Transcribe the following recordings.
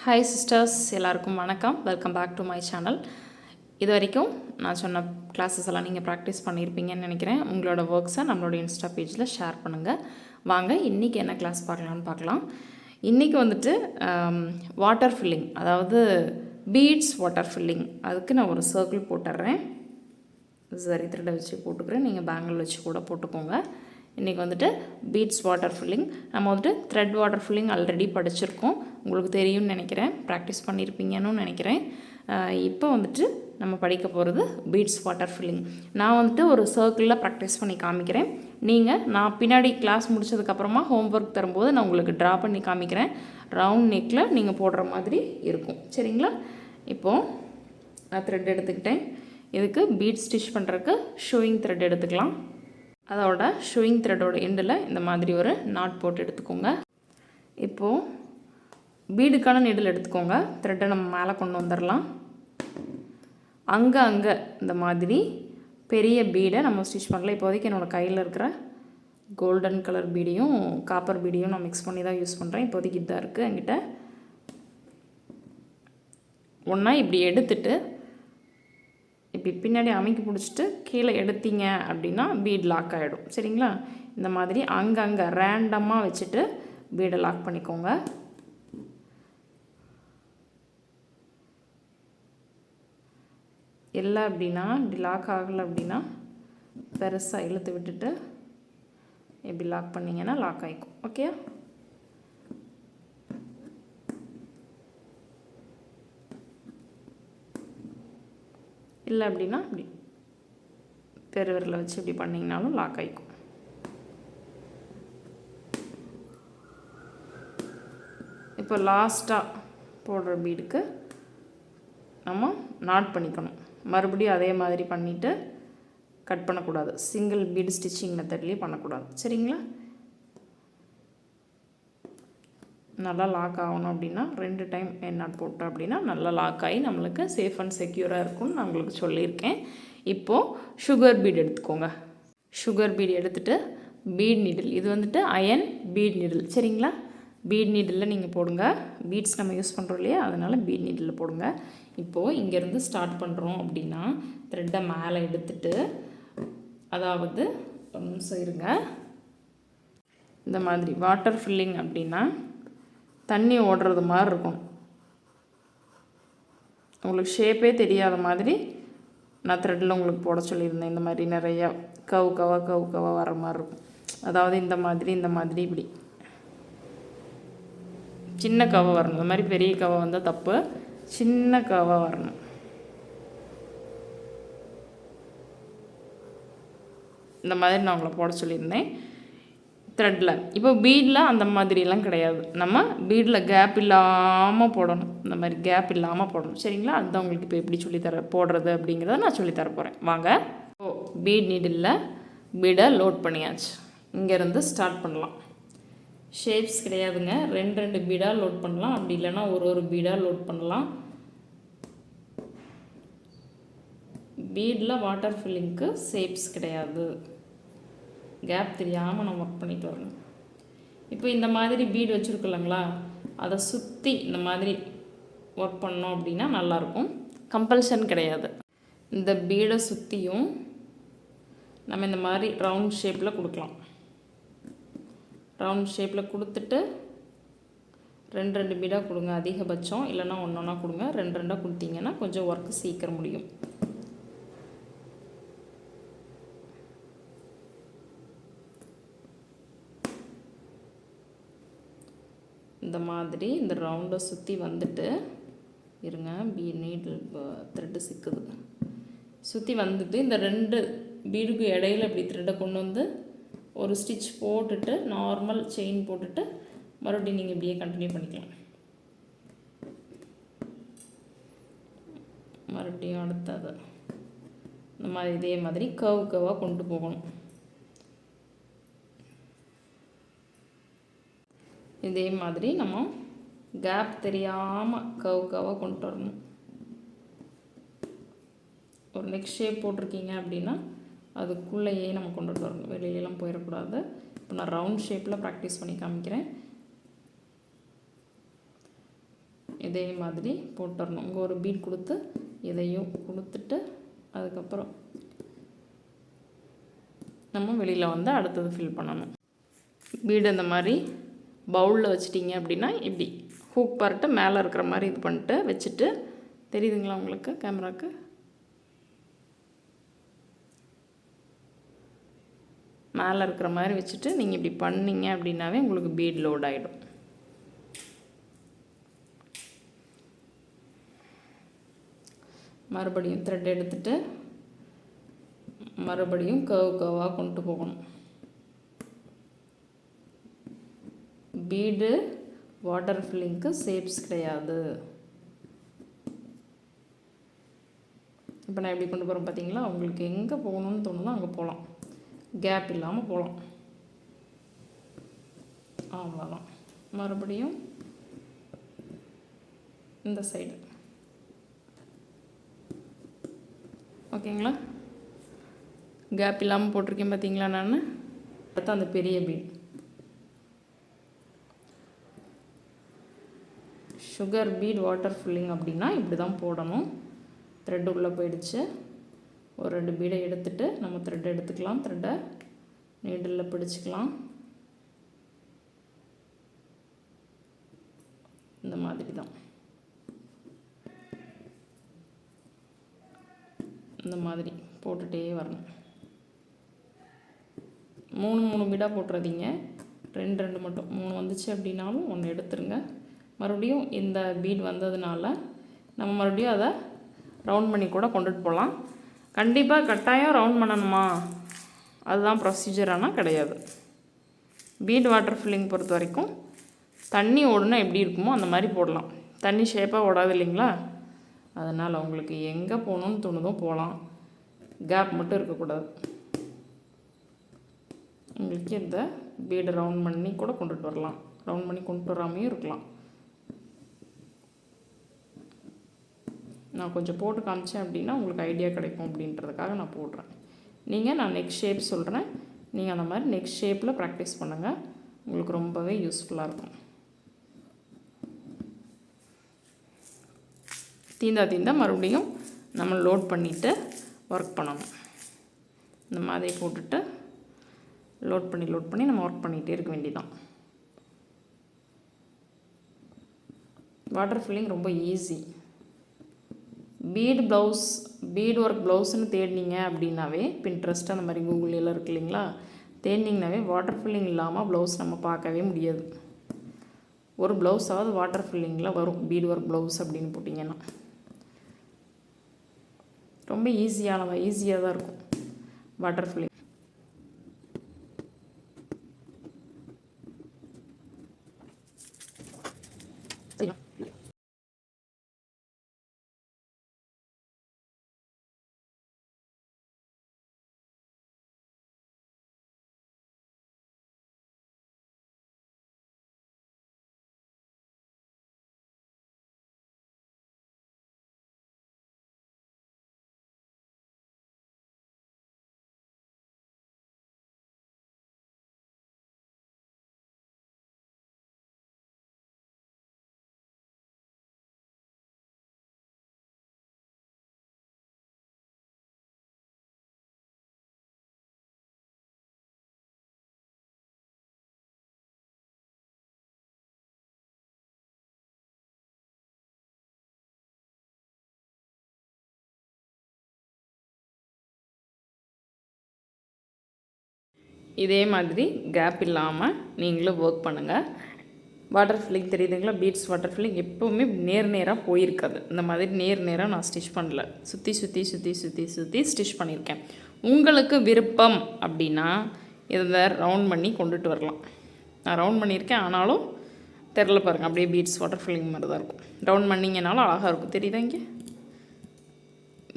Hi sisters, எல்லாருக்கும் வணக்கம். Welcome back to my channel. இது வரைக்கும் நான் சொன்ன கிளாஸஸ் எல்லாம் நீங்கள் ப்ராக்டிஸ் பண்ணியிருப்பீங்கன்னு நினைக்கிறேன். உங்களோட ஒர்க்ஸை நம்மளோட இன்ஸ்டா பேஜில் ஷேர் பண்ணுங்கள். வாங்க இன்றைக்கி என்ன கிளாஸ் பார்க்கலான்னு பார்க்கலாம். இன்றைக்கி வந்துட்டு வாட்டர் ஃபில்லிங், அதாவது பீட்ஸ் வாட்டர் ஃபில்லிங். அதுக்கு நான் ஒரு சர்க்கிள் போட்டுடுறேன். சரி த்ரெட்டை வச்சு போட்டுக்கிறேன். நீங்கள் பேங்கிள் வச்சு கூட போட்டுக்கோங்க. இன்றைக்கி வந்துட்டு பீட்ஸ் வாட்டர் ஃபில்லிங். நம்ம வந்துட்டு த்ரெட் வாட்டர் ஃபில்லிங் ஆல்ரெடி படிச்சிருக்கோம், உங்களுக்கு தெரியும்னு நினைக்கிறேன், ப்ராக்டிஸ் பண்ணியிருப்பீங்கன்னு நினைக்கிறேன். இப்போ வந்துட்டு நம்ம படிக்க போகிறது பீட்ஸ் வாட்டர் ஃபில்லிங். நான் வந்துட்டு ஒரு சர்க்கிளில் ப்ராக்டிஸ் பண்ணி காமிக்கிறேன். நான் பின்னாடி கிளாஸ் முடிச்சதுக்கப்புறமா ஹோம்ஒர்க் தரும்போது நான் உங்களுக்கு ட்ரா பண்ணி காமிக்கிறேன். ரவுண்ட் நெக்கில் நீங்கள் போடுற மாதிரி இருக்கும். சரிங்களா? இப்போது நான் த்ரெட் எடுத்துக்கிட்டேன். இதுக்கு பீட் ஸ்டிச் பண்ணுறதுக்கு ஷூயிங் த்ரெட் எடுத்துக்கலாம். அதோட ஷூயிங் த்ரெட்டோட எண்டில் இந்த மாதிரி ஒரு நாட் போட்டு எடுத்துக்கோங்க. இப்போது பீடுக்கான நீடில் எடுத்துக்கோங்க. த்ரெட்டை நம்ம மேலே கொண்டு வந்துடலாம். அங்கே இந்த மாதிரி பெரிய பீடை நம்ம ஸ்டிச் பண்ணலாம். இப்போதைக்கு என்னோடய கையில் இருக்கிற கோல்டன் கலர் பீடியும் காப்பர் பீடியும் நான் மிக்ஸ் பண்ணி தான் யூஸ் பண்ணுறேன். இப்போதைக்கு இதாக இருக்குது என்கிட்ட. ஒன்றா இப்படி எடுத்துட்டு இப்படி பின்னாடி அமைக்கி பிடிச்சிட்டு கீழே எடுத்தீங்க அப்படின்னா பீட் லாக் ஆகிடும். சரிங்களா? இந்த மாதிரி அங்கங்கே ரேண்டமாக வச்சுட்டு பீடை லாக் பண்ணிக்கோங்க. இல்லை அப்படின்னா இப்படி லாக் ஆகலை அப்படின்னா பெருசாக இழுத்து விட்டுட்டு இப்படி லாக் பண்ணிங்கன்னா லாக் ஆகிக்கும். ஓகே? இல்லை அப்படின்னா இப்படி பெருவிரலை வச்சு இப்படி பண்ணிங்கனாலும் லாக் ஆகிக்கும். இப்போ லாஸ்ட்டாக போடுற பீடுக்கு நம்ம நாட் பண்ணிக்கணும். மறுபடியும் அதே மாதிரி பண்ணிவிட்டு கட் பண்ணக்கூடாது. சிங்கிள் பீடு ஸ்டிச்சிங் மெத்தட்லேயே பண்ணக்கூடாது. சரிங்களா? நல்லா லாக் ஆகணும் அப்படின்னா 2 டைம் நாட் போட்டோம் அப்படின்னா நல்லா லாக் ஆகி நம்மளுக்கு சேஃப் அண்ட் செக்யூராக இருக்கும்னு நான் உங்களுக்கு சொல்லியிருக்கேன். இப்போது சுகர் பீட் எடுத்துக்கோங்க. சுகர் பீட் எடுத்துகிட்டு பீட் நீடில், இது வந்துட்டு அயன் பீட் நீடில். சரிங்களா? பீட் நீடிலில் நீங்கள் போடுங்க. பீட்ஸ் நம்ம யூஸ் பண்ணுறோம் இல்லையா, அதனால் பீட் நீடிலில் போடுங்க. இப்போது இங்கேருந்து ஸ்டார்ட் பண்ணுறோம் அப்படின்னா த்ரெட்டை மேலே எடுத்துட்டு, அதாவது இருங்க, இந்த மாதிரி வாட்டர் ஃபில்லிங் அப்படின்னா தண்ணி ஓடுறது மாதிரி இருக்கும். உங்களுக்கு ஷேப்பே தெரியாத மாதிரி நான் த்ரெட்டில் உங்களுக்கு போட சொல்லியிருந்தேன். இந்த மாதிரி நிறையா கவு கவா வர மாதிரி இருக்கும். அதாவது இந்த மாதிரி இப்படி சின்ன கவை வரணும். இந்த மாதிரி பெரிய கவை வந்தால் தப்பு, சின்ன கவை வரணும். இந்த மாதிரி நான் உங்களை போட சொல்லியிருந்தேன் த்ரெட்டில். இப்போ பீடில் அந்த மாதிரிலாம் கிடையாது. நம்ம பீடில் கேப் இல்லாமல் போடணும். இந்த மாதிரி கேப் இல்லாமல் போடணும். சரிங்களா? அதுதான் உங்களுக்கு இப்போ எப்படி சொல்லித்தர போடுறது அப்படிங்கிறத நான் சொல்லித்தர போகிறேன். வாங்க. பீட் நீடில் பீடை லோட் பண்ணியாச்சு. இங்கேருந்து ஸ்டார்ட் பண்ணலாம். ஷேப்ஸ் கிடையாதுங்க. 2 பீடாக லோட் பண்ணலாம். அப்படி இல்லைன்னா ஒரு பீடாக லோட் பண்ணலாம். பீடில் வாட்டர் ஃபில்லிங்க்கு ஷேப்ஸ் கிடையாது. கேப் தெரியாமல் நம்ம ஒர்க் பண்ணிட்டு வரணும். இப்போ இந்த மாதிரி பீடு வச்சுருக்கலாங்களா, அதை சுற்றி இந்த மாதிரி ஒர்க் பண்ணோம் அப்படின்னா நல்லாயிருக்கும். கம்பல்ஷன் கிடையாது. இந்த பீடை சுற்றியும் நம்ம இந்த மாதிரி ரவுண்ட் ஷேப்பில் கொடுக்கலாம். ரவுண்ட் ஷேப்பில் கொடுத்துட்டு 2 பீடாக கொடுங்க அதிகபட்சம். இல்லைன்னா ஒன்றா கொடுங்க. 2 கொடுத்தீங்கன்னா கொஞ்சம் ஒர்க்கு சீக்கிரம் முடியும். இந்த மாதிரி இந்த ரவுண்டை சுற்றி வந்துட்டு இருங்க. நீடில் த்ரெட்டு சிக்குது. சுற்றி வந்துட்டு இந்த 2 பீடுக்கு இடையில இப்படி த்ரெட்டை கொண்டு வந்து ஒரு ஸ்டிச் போட்டுட்டு நார்மல் செயின் போட்டுட்டு மறுபடியும் நீங்கள் இப்படியே கண்டினியூ பண்ணிக்கலாம். மறுபடியும் அடுத்தது இந்த மாதிரி இதே மாதிரி கவாக கொண்டு போகணும். இதே மாதிரி நம்ம கேப் தெரியாமல் கவாக கொண்டு வரணும். ஒரு நெக் ஷேப் போட்டிருக்கீங்க அப்படின்னா அதுக்குள்ளேயே நம்ம கொண்டுட்டு வரணும். வெளியிலலாம் போயிடக்கூடாது. இப்போ நான் ரவுண்ட் ஷேப்பில் ப்ராக்டிஸ் பண்ணி காமிக்கிறேன். இதே மாதிரி போட்டுறணும். இங்கே ஒரு பீட் கொடுத்து இதையும் கொடுத்துட்டு அதுக்கப்புறம் நம்ம வெளியில் வந்து அடுத்தது ஃபில் பண்ணணும். பீடு இந்த மாதிரி பவுலில் வச்சிட்டிங்க அப்படின்னா இப்படி ஹூக் பார்ட்டு மேலே இருக்கிற மாதிரி இது பண்ணிட்டு வச்சுட்டு, தெரியுதுங்களா உங்களுக்கு கேமராவுக்கு? மேலே இருக்கிற மாதிரி வச்சுட்டு நீங்கள் இப்படி பண்ணிங்க அப்படின்னாவே உங்களுக்கு பீட் லோட் ஆகிடும். மறுபடியும் த்ரெட் எடுத்துகிட்டு மறுபடியும் கர்வாக கொண்டு போகணும். பீடு வாட்டர் ஃபில்லிங்க்கு ஷேப்ஸ் கிடையாது. இப்போ நான் எப்படி கொண்டு போகிறேன் பார்த்தீங்களா? உங்களுக்கு எங்கே போகணுன்னு தோணுதோ அங்கே போகலாம், கேப் இல்லாமல் போகலாம். அவ்வளோதான். மறுபடியும் இந்த சைடு ஓகேங்களா? கேப் இல்லாமல் போட்டிருக்கேன் பார்த்தீங்களா? நான் அடுத்து அந்த பெரிய beat sugar beat water filling அப்படின்னா இப்படி தான் போடணும். த்ரெட் உள்ளே போயிடுச்சு. ஒரு 2 பீடை எடுத்துகிட்டு நம்ம த்ரெட் எடுத்துக்கலாம். த்ரெட்டை நீடில் பிடிச்சிக்கலாம். இந்த மாதிரி தான் இந்த மாதிரி போட்டுகிட்டே வரணும். 3 பீடாக போட்டுறதீங்க. 2 மட்டும். 3 வந்துச்சு அப்படின்னாலும் 1 எடுத்துருங்க. மறுபடியும் இந்த பீட் வந்ததுனால நம்ம மறுபடியும் அதை ரவுண்ட் பண்ணி கூட கொண்டுட்டு போகலாம். கண்டிப்பாக கட்டாயம் ரவுண்ட் பண்ணணுமா அதுதான் ப்ரொசீஜரானால் கிடையாது. பீட் வாட்டர் ஃபில்லிங் பொறுத்த வரைக்கும் தண்ணி ஓடுனா எப்படி இருக்குமோ அந்த மாதிரி போடலாம். தண்ணி ஷேப்பாக ஓடாது இல்லைங்களா? அதனால் உங்களுக்கு எங்கே போகணுன்னு தோணுதோ போகலாம். கேப் மட்டும் இருக்கக்கூடாது. உங்களுக்கு இந்த பீடை ரவுண்ட் பண்ணி கூட கொண்டுட்டு வரலாம். ரவுண்ட் பண்ணி கொண்டு வராமையும் இருக்கலாம். நான் கொஞ்சம் போட்டு காமிச்சேன் அப்படின்னா உங்களுக்கு ஐடியா கிடைக்கும் அப்படின்றதுக்காக நான் போடுறேன். நான் நெக்ஸ்ட் ஷேப் சொல்கிறேன். நீங்கள் அந்த மாதிரி நெக்ஸ்ட் ஷேப்பில் ப்ராக்டிஸ் பண்ணுங்கள். உங்களுக்கு ரொம்பவே யூஸ்ஃபுல்லாக இருக்கும். தீந்தா மறுபடியும் நம்ம லோட் பண்ணிவிட்டு ஒர்க் பண்ணணும். இந்த மாதிரி போட்டுட்டு லோட் பண்ணி நம்ம ஒர்க் பண்ணிகிட்டே இருக்க வேண்டியதான். வாட்டர் ஃபில்லிங் ரொம்ப easy. Bead blouse, bead work ப்ளவுஸ்ன்னு தேடினீங்க அப்படின்னாவே பின்ட்ரெஸ்ட் அந்த மாதிரி கூகுள் எல்லாம் இருக்கு இல்லைங்களா? தேடினீங்கனாவே வாட்டர் ஃபில்லிங் இல்லாமல் ப்ளவுஸ் நம்ம பார்க்கவே முடியாது. ஒரு ப்ளவுஸாவது வாட்டர் ஃபில்லிங்கில் வரும். பீட் ஒர்க் ப்ளவுஸ் அப்படின்னு போட்டிங்கன்னா ரொம்ப ஈஸியாக தான் இருக்கும் வாட்டர் ஃபில்லிங். இதே மாதிரி கேப் இல்லாமல் நீங்களும் ஒர்க் பண்ணுங்கள். வாட்டர் ஃபில்லிங் தெரியுதுங்களா? பீட்ஸ் வாட்டர் ஃபில்லிங் எப்போவுமே நேராக போயிருக்காது. இந்த மாதிரி நேராக நான் ஸ்டிச் பண்ணல. சுற்றி ஸ்டிச் பண்ணியிருக்கேன். உங்களுக்கு விருப்பம் அப்படின்னா இதை ரவுண்ட் பண்ணி கொண்டுட்டு வரலாம். நான் ரவுண்ட் பண்ணியிருக்கேன். ஆனாலும் தெரில பாருங்கள், அப்படியே பீட்ஸ் வாட்டர் ஃபில்லிங் மாதிரி தான் இருக்கும். ரவுண்ட் பண்ணிங்கனாலும் அழகாக இருக்கும். தெரியுதா?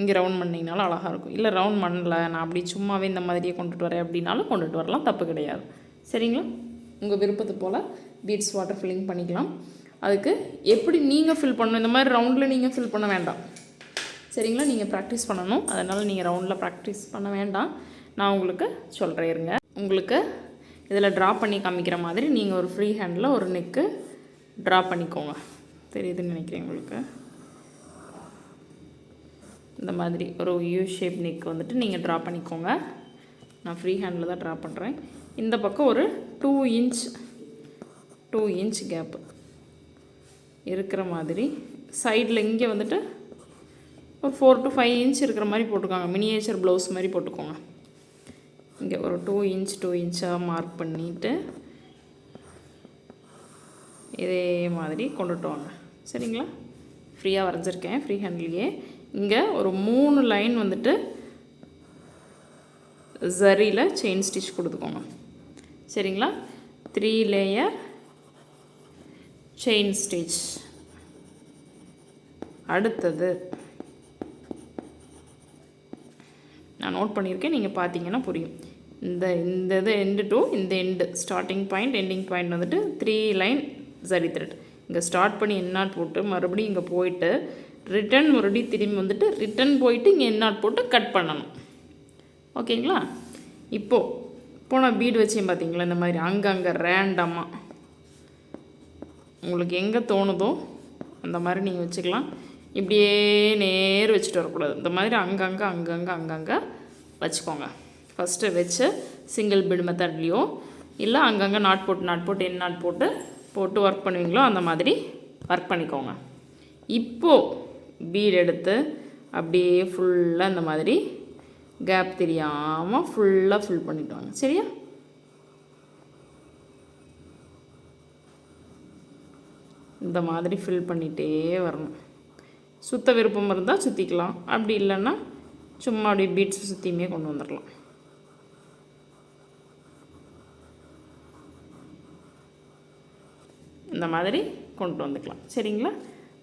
இங்கே ரவுண்ட் பண்ணிங்கனாலும் அழகாக இருக்கும். இல்லை ரவுண்ட் பண்ணல, நான் அப்படி சும்மாவே இந்த மாதிரியே கொண்டுட்டு வரேன் அப்படின்னாலும் கொண்டுட்டு வரலாம், தப்பு கிடையாது. சரிங்களா? உங்கள் விருப்பத்து போல் பீட்ஸ் வாட்டர் ஃபில்லிங் பண்ணிக்கலாம். அதுக்கு எப்படி நீங்கள் ஃபில் பண்ணணும், இந்த மாதிரி ரவுண்டில் நீங்கள் ஃபில் பண்ண வேண்டாம். சரிங்களா? நீங்கள் ப்ராக்டிஸ் பண்ணணும். அதனால் நீங்கள் ரவுண்டில் ப்ராக்டிஸ் பண்ண வேண்டாம். நான் உங்களுக்கு சொல்கிறேன் இருங்க. உங்களுக்கு இதில் ட்ரா பண்ணி காமிக்கிற மாதிரி நீங்கள் ஒரு ஃப்ரீ ஹேண்டில் ஒரு நெக்கு ட்ரா பண்ணிக்கோங்க. தெரியுதுன்னு நினைக்கிறேன் உங்களுக்கு. இந்த மாதிரி ஒரு யூ ஷேப் நெக் வந்துட்டு நீங்கள் ட்ரா பண்ணிக்கோங்க. நான் ஃப்ரீ ஹேண்டில் தான் ட்ரா பண்ணுறேன். இந்த பக்கம் ஒரு 2 இன்ச் கேப்பு இருக்கிற மாதிரி சைடில் இங்கே வந்துட்டு ஒரு 4 to 5 இன்ச் இருக்கிற மாதிரி போட்டுக்கோங்க. மினியேச்சர் ப்ளவுஸ் மாதிரி போட்டுக்கோங்க. இங்கே ஒரு 2 இன்ச்சாக மார்க் பண்ணிவிட்டு இதே மாதிரி கொண்டுட்டு வாங்க. சரிங்களா? ஃப்ரீயாக வரைஞ்சிருக்கேன் ஃப்ரீ ஹேண்ட்லேயே. இங்கே ஒரு 3 லைன் வந்துட்டு ஜரியில் செயின் ஸ்டிச் கொடுத்துக்கோங்க. சரிங்களா? 3 லேயர் செயின் ஸ்டிச். அடுத்தது நான் நோட் பண்ணியிருக்கேன், நீங்கள் பார்த்தீங்கன்னா புரியும். இந்த இது எண்டு டு இந்த end starting point ending point வந்துட்டு 3 லைன் ஜரி த்ரெட். இங்கே ஸ்டார்ட் பண்ணி எண்ணாட் போட்டு மறுபடியும் இங்கே போயிட்டு ரிட்டன் மறுபடியும் திரும்பி வந்துட்டு ரிட்டன் போயிட்டு இங்கே எண்ணாட் போட்டு கட் பண்ணணும். ஓகேங்களா? இப்போது நான் பீடு வச்சேன் பார்த்தீங்களா, இந்த மாதிரி அங்கங்கே ரேண்டமாக உங்களுக்கு எங்கே தோணுதோ அந்த மாதிரி நீங்கள் வச்சுக்கலாம். இப்படியே நேர் வச்சுட்டு வரக்கூடாது. இந்த மாதிரி அங்கங்கே வச்சுக்கோங்க. ஃபஸ்ட்டு வச்சு சிங்கிள் பீடு மெத்தட்லேயோ இல்லை அங்கங்கே நாட் போட்டு என் நாட் போட்டு ஒர்க் பண்ணுவீங்களோ அந்த மாதிரி ஒர்க் பண்ணிக்கோங்க. இப்போது பீட் எடுத்து அப்படியே ஃபுல்லாக இந்த மாதிரி கேப் தெரியாமல் ஃபுல்லாக ஃபில் பண்ணிட்டு வாங்க. சரியா? இந்த மாதிரி ஃபில் பண்ணிகிட்டே வரணும். சுத்த விருப்பம் இருந்தால் சுற்றிக்கலாம், அப்படி இல்லைன்னா சும்மா அப்படியே பீட்ஸ் சுற்றியுமே கொண்டு வந்துடலாம். இந்த மாதிரி கொண்டு வந்துக்கலாம். சரிங்களா?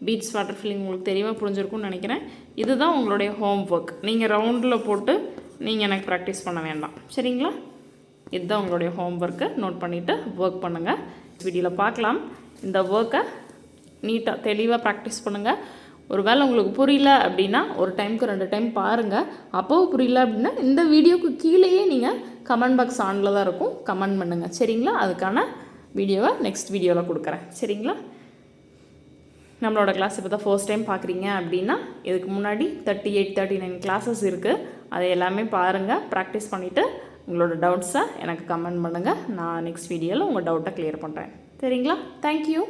பீட்ஸ் வாட்டர் ஃபில்லிங் உங்களுக்கு தெளிவாக புரிஞ்சிருக்கும்னு நினைக்கிறேன். இதுதான் உங்களுடைய ஹோம் ஒர்க். நீங்கள் ரவுண்டில் போட்டு நீங்கள் எனக்கு ப்ராக்டிஸ் பண்ண வேண்டாம். சரிங்களா? இதுதான் உங்களுடைய ஹோம் ஒர்க்கை நோட் பண்ணிவிட்டு ஒர்க் பண்ணுங்கள். வீடியோவில் பார்க்கலாம். இந்த ஒர்க்கை நீட்டாக தெளிவாக ப்ராக்டிஸ் பண்ணுங்கள். ஒரு வேளை உங்களுக்கு புரியல அப்படின்னா ஒரு டைமுக்கு 2 டைம் பாருங்கள். அப்போவும் புரியல அப்படின்னா இந்த வீடியோவுக்கு கீழேயே நீங்கள் கமெண்ட் பாக்ஸ் ஆனில் தான் இருக்கும், கமெண்ட் பண்ணுங்கள். சரிங்களா? அதுக்கான வீடியோவை நெக்ஸ்ட் வீடியோவில் கொடுக்குறேன். சரிங்களா? நம்மளோட கிளாஸ் இப்போ தான் ஃபர்ஸ்ட் டைம் பார்க்குறீங்க அப்படின்னா இதுக்கு முன்னாடி 38, 39 கிளாஸஸ் இருக்குது. அதை எல்லாமே பாருங்கள், ப்ராக்டிஸ் பண்ணிவிட்டு உங்களோட டவுட்ஸை எனக்கு கமெண்ட் பண்ணுங்கள். நான் நெக்ஸ்ட் வீடியோவில் உங்கள் டவுட்டை க்ளியர் பண்ணுறேன். சரிங்களா? தேங்க்யூ.